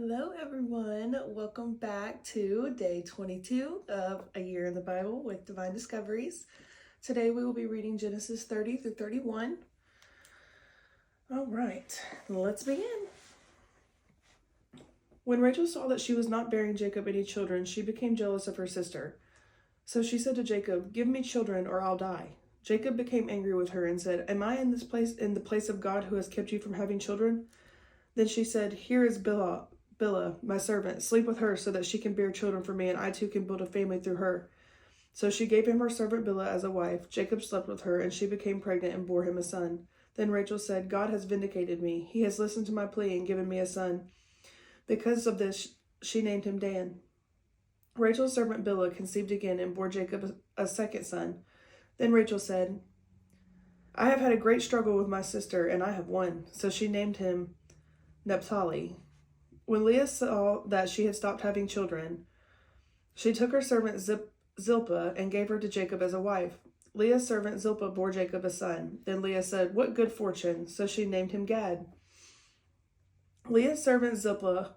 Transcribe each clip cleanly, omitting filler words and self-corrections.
Hello, everyone. Welcome back to day 22 of A Year in the Bible with Divine Discoveries. Today we will be reading Genesis 30 through 31. All right, let's begin. When Rachel saw that she was not bearing Jacob any children, she became jealous of her sister. So she said to Jacob, "Give me children or I'll die." Jacob became angry with her and said, "Am I in the place of God who has kept you from having children?" Then she said, "Here is Bilhah, my servant. Sleep with her so that she can bear children for me, and I too can build a family through her." So she gave him her servant Bilhah as a wife. Jacob slept with her, and she became pregnant and bore him a son. Then Rachel said, "God has vindicated me. He has listened to my plea and given me a son." Because of this, she named him Dan. Rachel's servant Bilhah conceived again and bore Jacob a second son. Then Rachel said, "I have had a great struggle with my sister, and I have won." So she named him Naphtali. When Leah saw that she had stopped having children, she took her servant Zilpah and gave her to Jacob as a wife. Leah's servant Zilpah bore Jacob a son. Then Leah said, "What good fortune!" So she named him Gad. Leah's servant Zilpah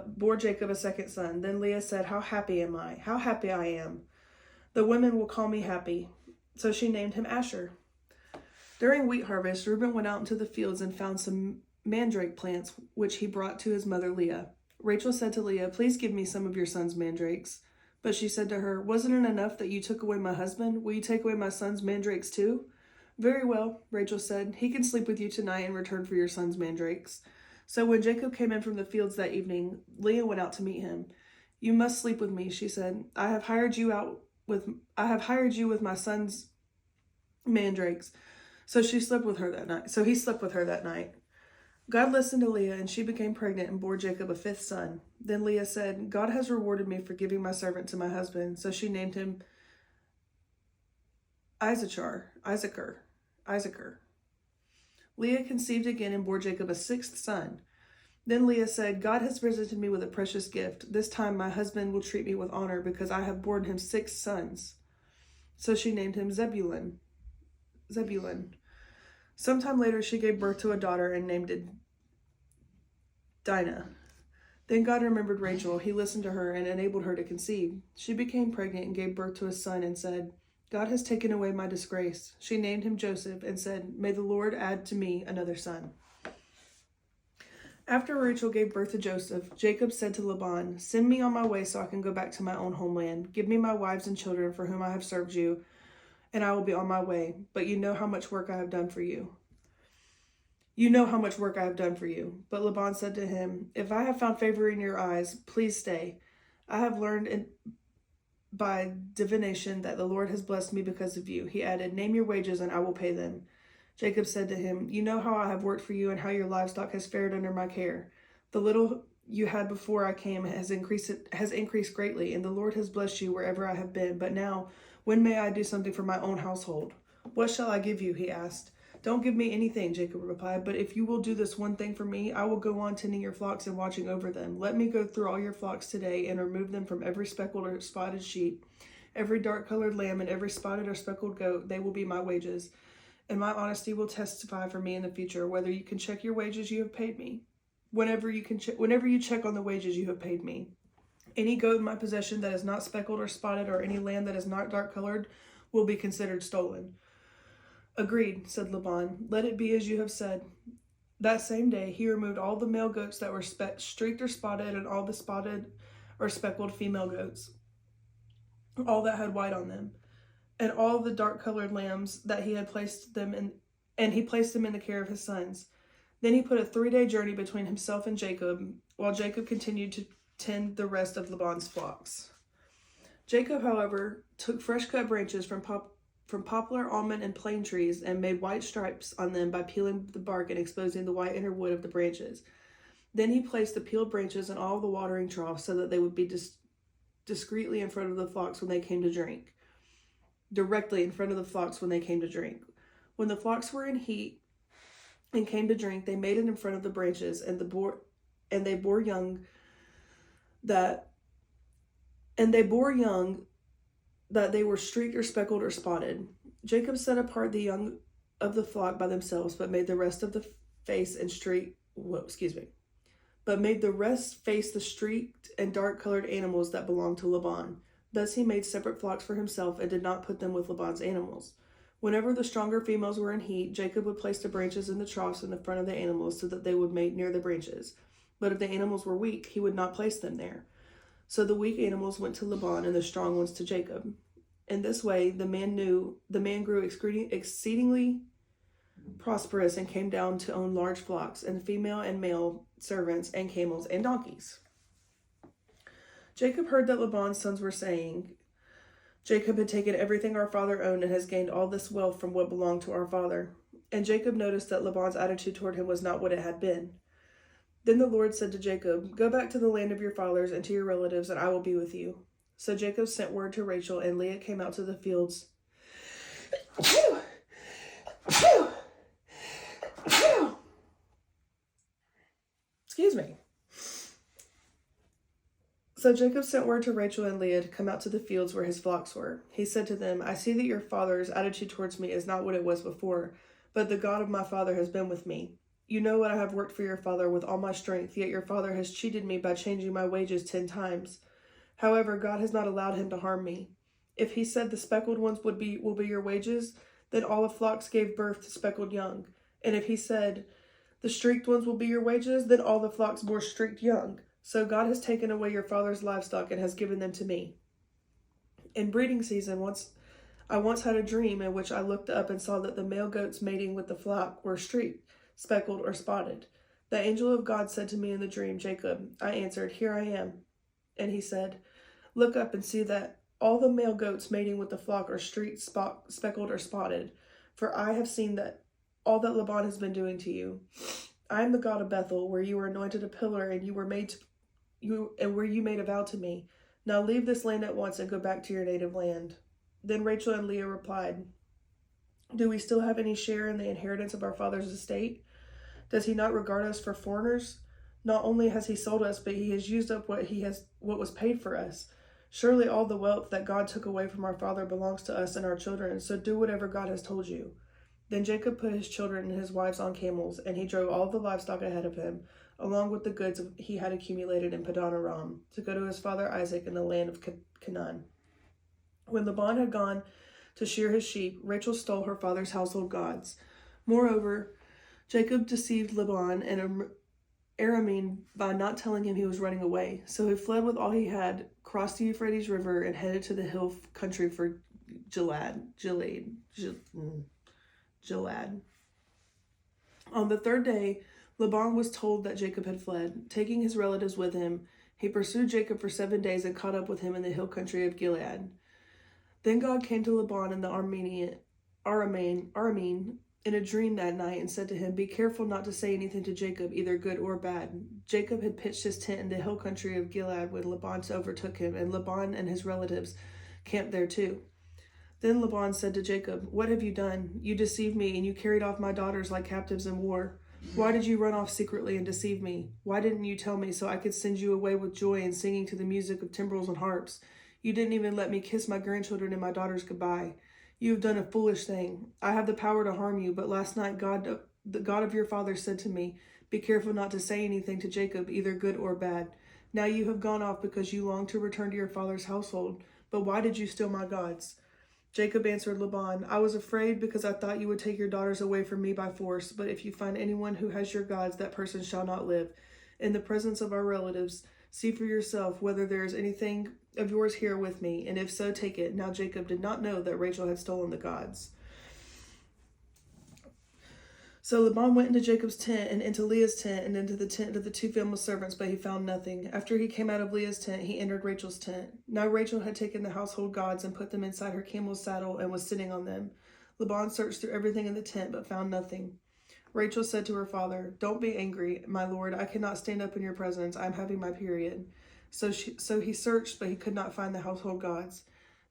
bore Jacob a second son. Then Leah said, "How happy am I! How happy I am! The women will call me happy." So she named him Asher. During wheat harvest, Reuben went out into the fields and found some mandrake plants, which he brought to his mother Leah. Rachel said to Leah, "Please give me some of your son's mandrakes." But she said to her, "Wasn't it enough that you took away my husband? Will you take away my son's mandrakes too?" "Very well," Rachel said. "He can sleep with you tonight in return for your son's mandrakes." So when Jacob came in from the fields that evening, Leah went out to meet him. "You must sleep with me," she said. I have hired you with my son's mandrakes." So he slept with her that night. God listened to Leah, and she became pregnant and bore Jacob a fifth son. Then Leah said, "God has rewarded me for giving my servant to my husband." So she named him Issachar. Leah conceived again and bore Jacob a sixth son. Then Leah said, "God has presented me with a precious gift. This time my husband will treat me with honor because I have borne him six sons." So she named him Zebulun. Sometime later she gave birth to a daughter and named it Dinah. Then God remembered Rachel. He listened to her and enabled her to conceive. She became pregnant and gave birth to a son and said, "God has taken away my disgrace." She named him Joseph and said, "May the Lord add to me another son." After Rachel gave birth to Joseph, Jacob said to Laban, "Send me on my way so I can go back to my own homeland. Give me my wives and children for whom I have served you, and I will be on my way. But you know how much work I have done for you. But Laban said to him, "If I have found favor in your eyes, please stay. I have learned by divination that the Lord has blessed me because of you." He added, "Name your wages and I will pay them." Jacob said to him, "You know how I have worked for you and how your livestock has fared under my care. The little you had before I came has increased greatly, and the Lord has blessed you wherever I have been. But now, when may I do something for my own household?" "What shall I give you?" he asked. "Don't give me anything," Jacob replied, "but if you will do this one thing for me, I will go on tending your flocks and watching over them. Let me go through all your flocks today and remove them from every speckled or spotted sheep, every dark-colored lamb, and every spotted or speckled goat. They will be my wages, and my honesty will testify for me in the future, whether you can check your wages you have paid me. Whenever you check on the wages you have paid me. Any goat in my possession that is not speckled or spotted, or any lamb that is not dark-colored, will be considered stolen." "Agreed," said Laban. "Let it be as you have said." That same day, he removed all the male goats that were streaked or spotted, and all the spotted or speckled female goats, all that had white on them, and all the dark-colored lambs that he placed them in the care of his sons. Then he put a 3-day journey between himself and Jacob, while Jacob continued to tend the rest of Laban's flocks. Jacob, however, took fresh-cut branches from poplar, almond, and plane trees and made white stripes on them by peeling the bark and exposing the white inner wood of the branches. Then he placed the peeled branches in all the watering troughs so that they would be discreetly in front of the flocks when they came to drink. Directly in front of the flocks when they came to drink. When the flocks were in heat and came to drink, they made it in front of the branches, and they bore young that they were streaked or speckled or spotted. Jacob set apart the young of the flock by themselves, but made the rest of the face and but made the rest face the streaked and dark-colored animals that belonged to Laban. Thus he made separate flocks for himself and did not put them with Laban's animals. Whenever the stronger females were in heat, Jacob would place the branches in the troughs in the front of the animals so that they would mate near the branches. But if the animals were weak, he would not place them there. So the weak animals went to Laban and the strong ones to Jacob. In this way, the man grew exceedingly prosperous and came down to own large flocks and female and male servants and camels and donkeys. Jacob heard that Laban's sons were saying, Jacob had taken everything our father owned and has gained all this wealth from what belonged to our father. And Jacob noticed that Laban's attitude toward him was not what it had been. Then the Lord said to Jacob, Go back to the land of your fathers and to your relatives, and I will be with you. So Jacob sent word to Rachel, and Leah came out to the fields. Excuse me. So Jacob sent word to Rachel and Leah to come out to the fields where his flocks were. He said to them, I see that your father's attitude towards me is not what it was before, but the God of my father has been with me. You know what I have worked for your father with all my strength, yet your father has cheated me by changing my wages 10 times. However, God has not allowed him to harm me. If he said the speckled ones will be your wages, then all the flocks gave birth to speckled young. And if he said the streaked ones will be your wages, then all the flocks bore streaked young. So God has taken away your father's livestock and has given them to me. In breeding season, I once had a dream in which I looked up and saw that the male goats mating with the flock were streaked, speckled, or spotted. The angel of God said to me in the dream, Jacob. I answered, Here I am. And he said, Look up and see that all the male goats mating with the flock are streaked, speckled, or spotted. For I have seen that all that Laban has been doing to you. I am the God of Bethel, where you were anointed a pillar and where you made a vow to me. Now leave this land at once and go back to your native land. Then Rachel and Leah replied, Do we still have any share in the inheritance of our father's estate? Does he not regard us for foreigners? Not only has he sold us, but he has used up what was paid for us. Surely all the wealth that God took away from our father belongs to us and our children, so do whatever God has told you. Then Jacob put his children and his wives on camels, and he drove all the livestock ahead of him, along with the goods he had accumulated in Padan Aram, to go to his father Isaac in the land of Canaan. When Laban had gone to shear his sheep, Rachel stole her father's household gods. Moreover, Jacob deceived Laban and Aramean by not telling him he was running away. So he fled with all he had, crossed the Euphrates River, and headed to the hill country for Gilead. On the third day, Laban was told that Jacob had fled. Taking his relatives with him, he pursued Jacob for 7 days and caught up with him in the hill country of Gilead. Then God came to Laban in the Aramean in a dream that night and said to him, Be careful not to say anything to Jacob, either good or bad. Jacob had pitched his tent in the hill country of Gilead when Laban overtook him, and Laban and his relatives camped there too. Then Laban said to Jacob, What have you done? You deceived me, and you carried off my daughters like captives in war. Why did you run off secretly and deceive me? Why didn't you tell me so I could send you away with joy and singing to the music of timbrels and harps? You didn't even let me kiss my grandchildren and my daughters goodbye. You have done a foolish thing. I have the power to harm you, but last night the God of your father said to me, Be careful not to say anything to Jacob, either good or bad. Now you have gone off because you long to return to your father's household. But why did you steal my gods? Jacob answered Laban, I was afraid because I thought you would take your daughters away from me by force. But if you find anyone who has your gods, that person shall not live. In the presence of our relatives, see for yourself whether there is anything of yours here with me, and if so, take it. Now Jacob did not know that Rachel had stolen the gods. So Laban went into Jacob's tent and into Leah's tent and into the tent of the 2 female servants, but he found nothing. After he came out of Leah's tent, he entered Rachel's tent. Now Rachel had taken the household gods and put them inside her camel's saddle and was sitting on them. Laban searched through everything in the tent, but found nothing. Rachel said to her father, Don't be angry, my lord. I cannot stand up in your presence. I am having my period. So he searched, but he could not find the household gods.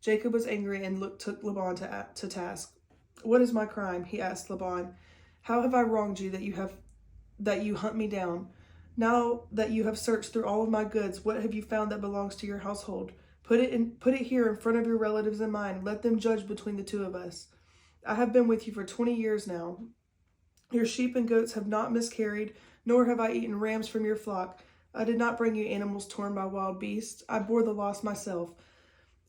Jacob was angry and took Laban to task. What is my crime? He asked Laban. How have I wronged you that you hunt me down? Now that you have searched through all of my goods, what have you found that belongs to your household? Put it here in front of your relatives and mine. Let them judge between the 2 of us. I have been with you for 20 years now. Your sheep and goats have not miscarried, nor have I eaten rams from your flock. I did not bring you animals torn by wild beasts. I bore the loss myself,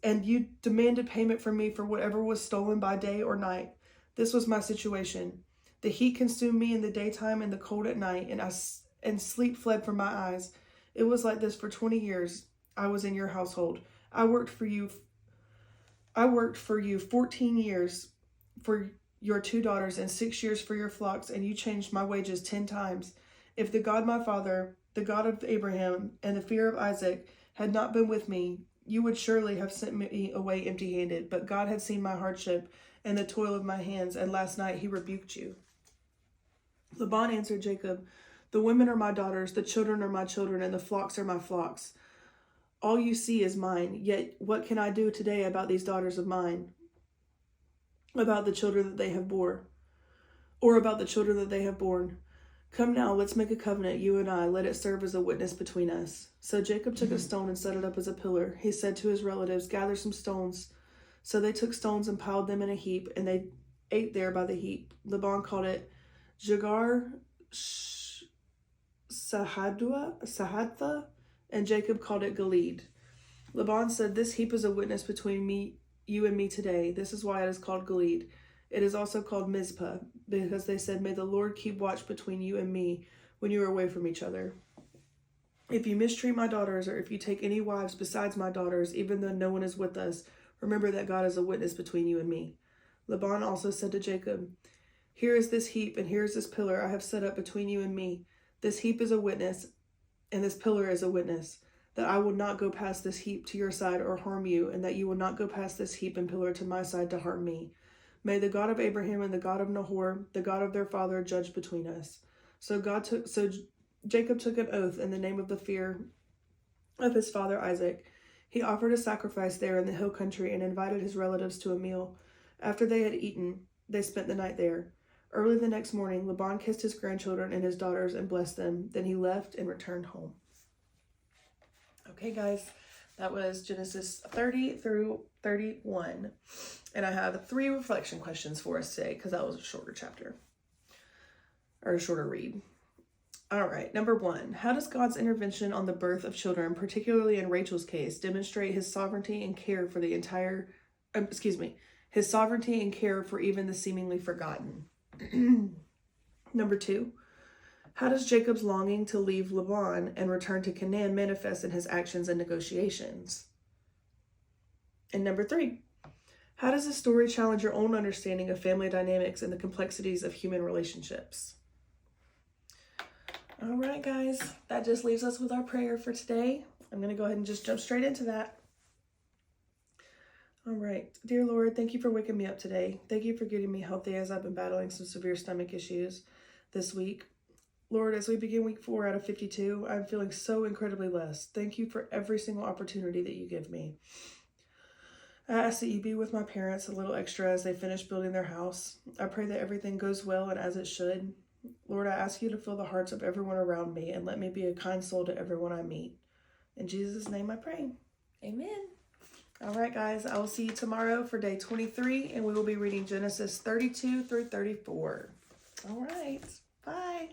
and you demanded payment from me for whatever was stolen by day or night. This was my situation. The heat consumed me in the daytime and the cold at night, and sleep fled from my eyes. It was like this for 20 years. I was in your household. I worked for you 14 years for your 2 daughters and 6 years for your flocks, and you changed my wages 10 times. If the God my father, the God of Abraham, and the fear of Isaac had not been with me, you would surely have sent me away empty-handed. But God had seen my hardship and the toil of my hands, and last night he rebuked you. Laban answered Jacob, the women are my daughters, the children are my children, and the flocks are my flocks. All you see is mine, yet what can I do today about these daughters of mine? About the children that they have bore, or about the children that they have borne? Come now, let's make a covenant, you and I. Let it serve as a witness between us. So Jacob took a stone and set it up as a pillar. He said to his relatives, gather some stones. So they took stones and piled them in a heap, and they ate there by the heap. Laban called it Jagar Sahadtha, and Jacob called it Gilead. Laban said, this heap is a witness between you and me today. This is why it is called Gilead. It is also called Mizpah, because they said, may the Lord keep watch between you and me when you are away from each other. If you mistreat my daughters, or if you take any wives besides my daughters, even though no one is with us, remember that God is a witness between you and me. Laban also said to Jacob, here is this heap, and here is this pillar I have set up between you and me. This heap is a witness, and this pillar is a witness, that I will not go past this heap to your side or harm you, and that you will not go past this heap and pillar to my side to harm me. May the God of Abraham and the God of Nahor, the God of their father, judge between us. So Jacob took an oath in the name of the fear of his father Isaac. He offered a sacrifice there in the hill country and invited his relatives to a meal. After they had eaten, they spent the night there. Early the next morning, Laban kissed his grandchildren and his daughters and blessed them. Then he left and returned home. Okay, guys, that was Genesis 30 through 31. And I have 3 reflection questions for us today because that was a shorter chapter, or a shorter read. All right, number 1, how does God's intervention on the birth of children, particularly in Rachel's case, demonstrate his sovereignty and care for the his sovereignty and care for even the seemingly forgotten? Number 2, how does Jacob's longing to leave Laban and return to Canaan manifest in his actions and negotiations? And number 3, how does this story challenge your own understanding of family dynamics and the complexities of human relationships? All right, guys, that just leaves us with our prayer for today. I'm going to go ahead and just jump straight into that. All right. Dear Lord, thank you for waking me up today. Thank you for getting me healthy as I've been battling some severe stomach issues this week. Lord, as we begin week 4 out of 52, I'm feeling so incredibly blessed. Thank you for every single opportunity that you give me. I ask that you be with my parents a little extra as they finish building their house. I pray that everything goes well and as it should. Lord, I ask you to fill the hearts of everyone around me and let me be a kind soul to everyone I meet. In Jesus' name I pray. Amen. All right, guys, I will see you tomorrow for day 23, and we will be reading Genesis 32 through 34. All right, bye.